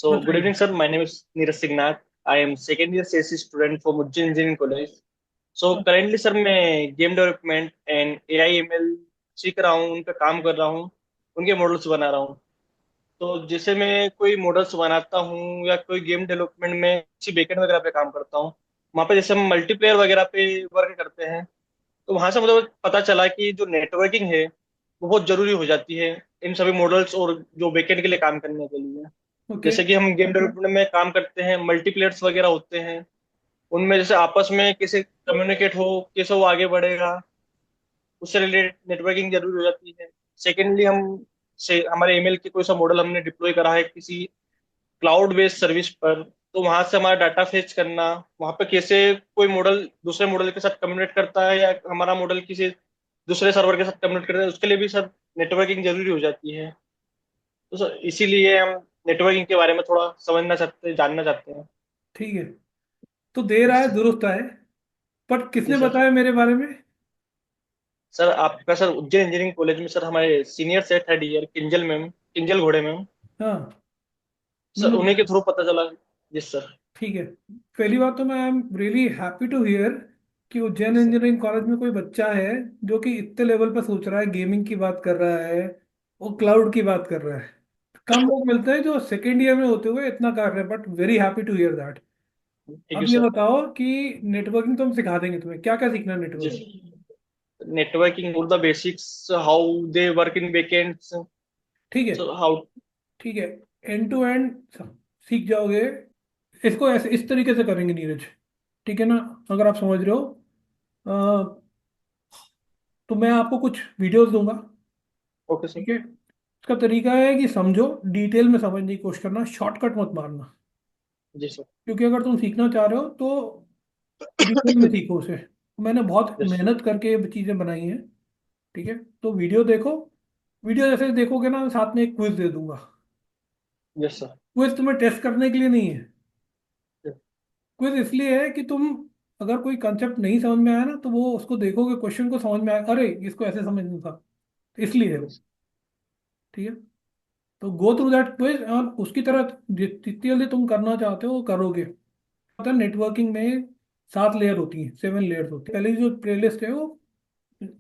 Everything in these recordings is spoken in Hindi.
So, good बताइए। evening, sir. My name is Neeraj Singnath. I am second year CSC student from Ujjain Engineering College. So, हाँ, currently, sir, मैं game development and AI ML सीख रहा हूँ, उन पे काम कर रहा हूँ, उनके मॉडल्स बना रहा हूँ। तो जैसे मैं कोई मॉडल्स बनाता हूँ या कोई गेम डेवलपमेंट में किसी बैकएंड वगैरह पे काम करता हूँ, वहाँ पे जैसे हम मल्टीप्लेयर वगैरह पे वर्क करते हैं, तो वहां से मुझे पता चला कि जो नेटवर्किंग है वो बहुत जरूरी हो जाती है इन सभी मॉडल्स और जो बैकएंड के लिए काम करने के लिए। ओके। जैसे कि हम गेम डेवलपमेंट में काम करते हैं, मल्टीप्लेयर्स वगैरह होते हैं, उनमें जैसे आपस में कैसे कम्युनिकेट हो, कैसे वो आगे बढ़ेगा, उससे रिलेटेड नेटवर्किंग जरूरी हो जाती है। सेकेंडली, हम से हमारे ईमेल की कोई सा मॉडल हमने डिप्लॉय करा है किसी क्लाउड बेस्ड सर्विस पर, तो वहां से हमारा डाटा फेच करना, वहां पे कैसे कोई मॉडल दूसरे मॉडल के साथ कम्युनिकेट करता है या हमारा मॉडल किसी दूसरे सर्वर के साथ कम्युनिकेट करता है, उसके लिए भी सर नेटवर्किंग जरूरी हो जाती है। तो सर इसीलिए हम नेटवर्किंग के बारे में थोड़ा समझना चाहते हैं, जानना चाहते हैं। ठीक है। तो देर जी आए सर। दुरुस्त आए। बट जी किसने सर। बताया मेरे बारे में? सर आपका सर उज्जैन इंजीनियरिंग कॉलेज में सर हमारे सीनियर से third year Kinjal ma'am, Kinjal घोड़े मैम, हाँ, सर मैंने उन्हीं के बताया। थ्रू पता चला। जी सर। ठीक है। पहली बात तो मैं I am really happy to hear कि Ujjain ji sir. Engineering college में कोई बच्चा है जो कि इतने लेवल पर सोच रहा है, गेमिंग की बात कर रहा है और क्लाउड की बात कर रहा है। कम लोग मिलते हैं जो सेकेंड ईयर में होते हुए इतना कर रहे हैं, but very happy to hear that. Thank you अब ये सर। बताओ कि नेटवर्किंग तो हम सिखा देंगे, तुम्हें क्या क्या सीखना है जी networking. Sir. Networking all the basics, how they work in backends, ठीक है। so how। ठीक है। एंड टू एंड सीख जाओगे। इसको ऐसे इस तरीके से करेंगे नीरज, ठीक है ना? अगर आप समझ रहे हो, अ, तो मैं आपको कुछ वीडियोस दूंगा। Okay sir. ठीक है। इसका तरीका है कि समझो, डिटेल में समझने की कोशिश करना, शॉर्टकट मत मारना। जी सर। क्योंकि अगर तुम सीखना चाह रहे हो तो डिटेल में सीखो उसे। मैंने बहुत यस। मेहनत करके ये चीज़ें बनाई हैं। ठीक है। तो वीडियो देखो। वीडियो जैसे देखोगे ना, साथ में एक क्विज दे दूंगा। Yes sir. क्विज तुम्हें टेस्ट करने के लिए नहीं है। क्विज इसलिए है कि तुम, अगर कोई कंसेप्ट नहीं समझ में आया ना, तो वो उसको देखोगे, क्वेश्चन को समझ में आया, अरे इसको ऐसे समझना था, तो इसलिए है वो। यस। ठीक है। तो गो थ्रू दैट क्विज और उसकी तरह जितनी जल्दी तुम करना चाहते हो वो करोगे। पता है, नेटवर्किंग में 7 लेयर होती हैं, 7 लेयर्स होती है। पहली जो प्लेलिस्ट है वो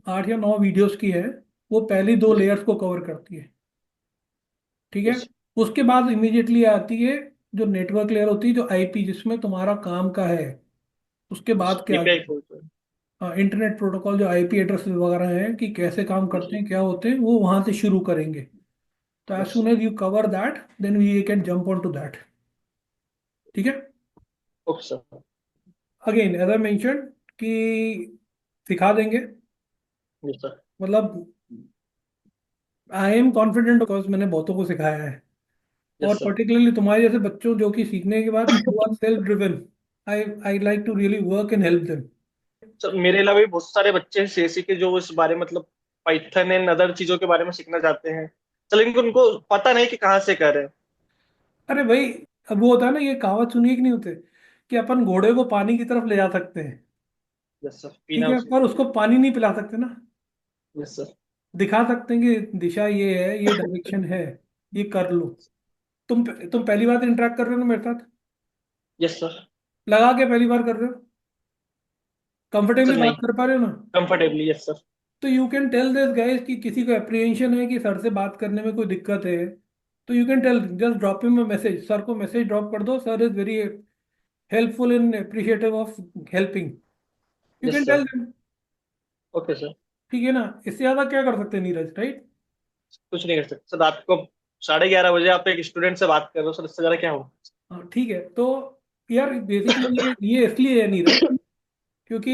8 या 9 वीडियोस की है। वो पहली दो यस। लेयर्स को कवर करती है। ठीक है। यस। उसके बाद इमीडिएटली आती है जो नेटवर्क लेयर होती है, जो आईपी, जिसमें तुम्हारा काम का है। उसके यस बाद क्या? एपीआई खोलते हैं। हाँ, इंटरनेट प्रोटोकॉल, जो आईपी एड्रेस वगैरह हैं कि कैसे काम करते जी। हैं, क्या होते हैं, वो वहां से शुरू करेंगे। तो as yes. Soon as you cover that, then we can jump on to that. ठीक है। Okay sir. Again as I mention कि सिखा देंगे। Yes sir. मतलब आई एम कॉन्फिडेंट बिकॉज मैंने बहुतों को सिखाया है। और यस सर। पर्टिकुलरली तुम्हारे जैसे बच्चों जो कि सीखने के बाद you are self driven, I I like to really work and help them. Sir मेरे अलावा भी बहुत सारे बच्चे हैं सीएससी के जो इस बारे मतलब पाइथन एंड अदर चीजों के बारे में सीखना चाहते हैं, चलो लेकिन उनको पता नहीं कि कहाँ से करें। अरे भाई, अब वो होता है ना, ये कहावत सुनिए कि नहीं होते, कि अपन घोड़े को पानी की तरफ ले जा सकते हैं। यस सर, ठीक पीना है, उसे। पर उसको पानी नहीं पिला सकते ना। Yes sir. दिखा सकते हैं कि दिशा ये है, ये डायरेक्शन है, ये कर लो। तुम पहली बार इंटरेक्ट कर रहे हो ना मेरे साथ, यस सर। लगा के पहली बार कर रहे हो, सर कंफर्टेबली बात नहीं, कर पा रहे हो ना? कंफर्टेबली। Yes sir. तो you can tell this guys कि किसी को अप्रिहेंशन है कि सर से बात करने में कोई दिक्कत है, तो you can tell, just drop him a message, sir को मैसेज ड्रॉप कर दो, sir is very helpful in appreciative of helping. You yes can tell sir. Them. Okay sir. ठीक है ना? इससे ज्यादा क्या कर सकते हैं नीरज, राइट? कुछ नहीं कर सकते सर, रात को 11:30 बजे आप एक स्टूडेंट से बात कर रहे हो सर, इससे ज्यादा क्या हो। हाँ, ठीक है। तो यार बेसिकली ये इसलिए है नीरज, क्योंकि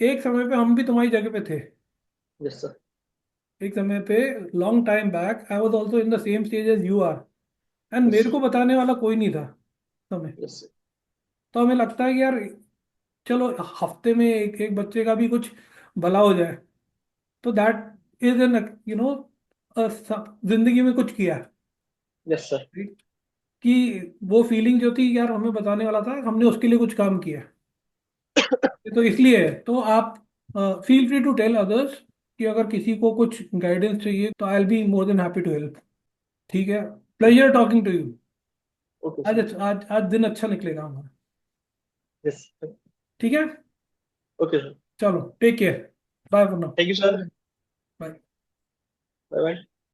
एक समय पे हम भी तुम्हारी जगह पे थे। Yes sir. एक समय पे, long time back, I was also in the same stage as you are. And yes मेरे को बताने वाला कोई नहीं था समय। यस। तो हमें लगता है कि यार चलो हफ्ते में एक एक बच्चे का भी कुछ भला हो जाए, तो that is an, you know, जिंदगी में कुछ किया। Yes sir. right? कि वो फीलिंग जो थी यार, हमें बताने वाला था, हमने उसके लिए कुछ काम किया। तो इसलिए है। तो आप feel free to tell others कि अगर किसी को कुछ गाइडेंस चाहिए तो I will be more than happy to help. ठीक है। Pleasure talking to you. Okay आज सर। आज आज दिन अच्छा निकलेगा हमारा। यस। ठीक है। Okay sir. चलो take care. Bye for now. Thank you sir. Bye. Bye bye.